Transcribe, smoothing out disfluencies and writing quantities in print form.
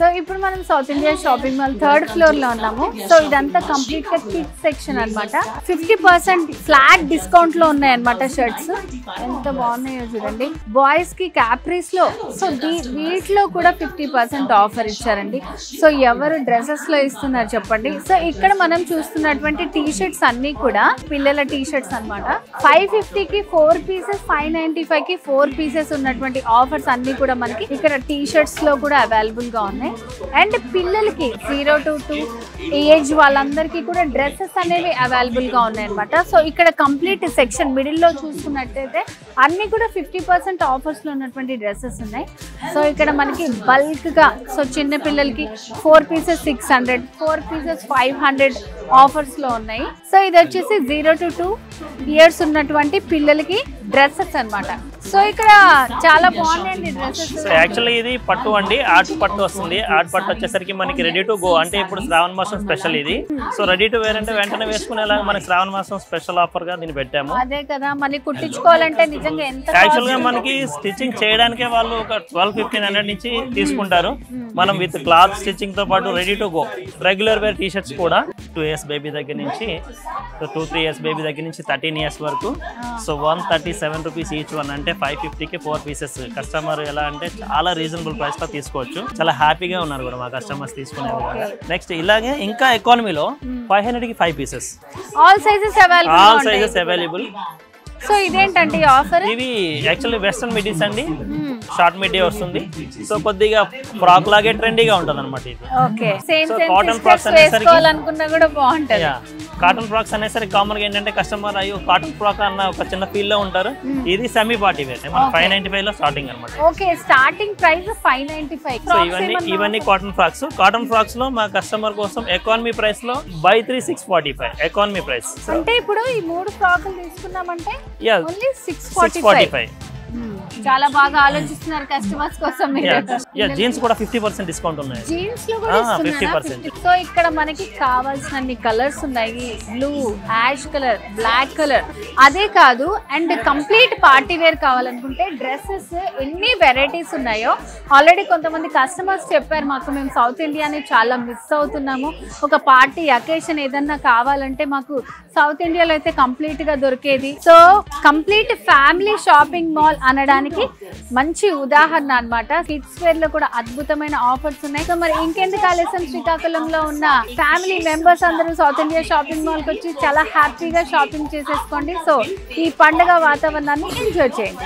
So ఇప్పుడు మనం south India shopping mall 3rd floor లో ఉన్నాము. సో ఇదంతా కంప్లీట్ గా కిడ్స్ సెక్షన్ అన్నమాట. 50% ఫ్లాట్ డిస్కౌంట్ లో ఉన్నాయి అన్నమాట షర్ట్స్. ఎంత బాగున్నాయో చూడండి. బాయ్స్ కి క్యాప్రీస్ లో సో వీటిలో కూడా 50% ఆఫర్ ఇచ్చారండి. సో ఎవరు డ్రెస్సెస్ లో ఇస్తున్నారు చెప్పండి. సో ఇక్కడ మనం చూస్తున్నటువంటి టీ షర్ట్స్ అన్ని కూడా పిల్లల టీ షర్ట్స్ అన్నమాట. 550 కి 4 పీసెస్, 595 కి 4 పీసెస్ ఉన్నటువంటి ఆఫర్స్ అన్ని కూడా మనకి ఇక్కడ టీ షర్ట్స్ లో కూడా అవైలబుల్ గా ఉన్నాయి. అండ్ పిల్లలకి 0 to 2 ఏజ్ వాళ్ళందరికీ కూడా డ్రెస్సెస్ అనేవి అవైలబుల్ గా ఉన్నాయి అనమాట. సో ఇక్కడ కంప్లీట్ సెక్షన్ మిడిల్ లో చూసుకున్నట్టయితే అన్ని కూడా 50% ఆఫర్స్ లో ఉన్నటువంటి డ్రెస్సెస్ ఉన్నాయి. సో ఇక్కడ మనకి బల్క్ గా సో చిన్న పిల్లలకి 4 పీసెస్ 600, 4 పీసెస్ 500 ఆఫర్స్ లో ఉన్నాయి. సో ఇది వచ్చేసి 0 to 2 ఇయర్స్ ఉన్నటువంటి పిల్లలకి డ్రెస్సెస్ అన్నమాట. సో ఇక్కడ చాలా బాగున్నాయండి డ్రెస్సెస్. యాక్చువల్లీ ఇది పట్టు అండి, ఆర్ట్ పట్టు వస్తుంది. ఆర్ట్ పట్టు వచ్చేసరికి మనకి రెడీ టు గో, అంటే ఇప్పుడు శ్రావణ మాసం స్పెషల్ ఇది. సో రెడీ టు వేర్ అంటే వెంటనే వేసుకునేలాగా మనకి శ్రావణ మాసం స్పెషల్ ఆఫర్ గా దీన్ని పెట్టాము. అదే కదా, మళ్ళీ కుట్టించుకోవాలంటే నిజంగా ఎంత. యాక్చువల్ గా మనకి స్టిచ్చింగ్ చేయడానికే వాళ్ళు ఒక 1200-1500 నుంచి తీసుకుంటారు. మనం విత్ క్లాత్ స్టిచ్చింగ్ తో పాటు ready to go regular wear T shirts కూడా 2 years బేబీ దగ్గర నుంచి 2-3 years బేబీ దగ్గర నుంచి 13 years వరకు. సో 137 రూపీస్ ఈచ్ వన్, అంటే 550 కి 4 పీసెస్. కస్టమర్ ఎలా అంటే చాలా రీజనబుల్ ప్రైస్ లో తీసుకోవచ్చు. చాలా హ్యాపీగా ఉన్నారు కూడా మా కస్టమర్స్ తీసుకునేది. నెక్స్ట్ ఇలాగే ఇంకా ఎకానమీలో 500 కి 5 pieces. All sizes available. So ఇదేంటండి ఆఫర్? ఇవి యాక్చువల్లీ వెస్టర్న్ మిడ్డీస్ అండి, షార్ట్ మిడ్డీ వస్తుంది. సో కొద్దిగా ఫ్రాక్ లాగే ట్రెండీగా ఉంటుంది అనమాట ఇది. ఓకే, సేమ్ కాటన్ ఫ్రాక్స్ వేసుకోవాలనుకున్నా కూడా బాగుంటది. కాటన్ ఫ్రాక్స్ అనేసరికి కామన్ గా ఏంటంటే కస్టమర్ అయ్యో కాటన్ ఫ్రాక్ అన్న ఒక చిన్న ఫీల్ లో ఉంటారు. ఇది సెమీ పార్టీ వేర్, 595 లో స్టార్టింగ్ అనమాట. Okay, starting price 595. సో ఇవన్నీ కాటన్ ఫ్రాక్స్. కాటన్ ఫ్రాక్స్ లో మా కస్టమర్ కోసం ఎకానమీ ప్రైస్ లో buy 3 645 ఎకానమీ ప్రైస్. అంటే ఇప్పుడు ఈ 3 ఫ్రాకులు తీసుకున్నామంటే ఓన్లీ 645. చాలా బాగా ఆలోచిస్తున్నారు కస్టమర్స్ కోసం. జీన్స్ కూడా 50% డిస్కౌంట్ ఉన్నాయి. జీన్స్ లో కూడా 50%. సో ఇక్కడ మనకి కావాల్సిన కలర్స్ ఉన్నాయి. Blue, ash colour, black colour. అదే కాదు, అండ్ కంప్లీట్ పార్టీ వేర్ కావాలనుకుంటే డ్రెస్సెస్ ఎన్ని వెరైటీస్ ఉన్నాయో ఆల్రెడీ కొంతమంది కస్టమర్స్ చెప్పారు మాకు, మేము సౌత్ ఇండియాని చాలా మిస్ అవుతున్నాము. ఒక పార్టీ అకేషన్ ఏదన్నా కావాలంటే మాకు సౌత్ ఇండియాలో అయితే కంప్లీట్ గా దొరికేది. So complete family shopping mall అనడానికి మంచి ఉదాహరణ అన్నమాట. కిడ్స్ వేర్ లో కూడా అద్భుతమైన ఆఫర్స్ ఉన్నాయి. సో మరి ఇంకెందుకు ఆలస్యం, శ్రీకాకుళంలో ఉన్న ఫ్యామిలీ మెంబర్స్ అందరూ సౌత్ ఇండియా షాపింగ్ మాల్ కి వచ్చి చాలా హ్యాపీగా షాపింగ్ చేసేసుకోండి. సో ఈ పండుగ వాతావరణాన్ని ఎంజాయ్ చేయండి.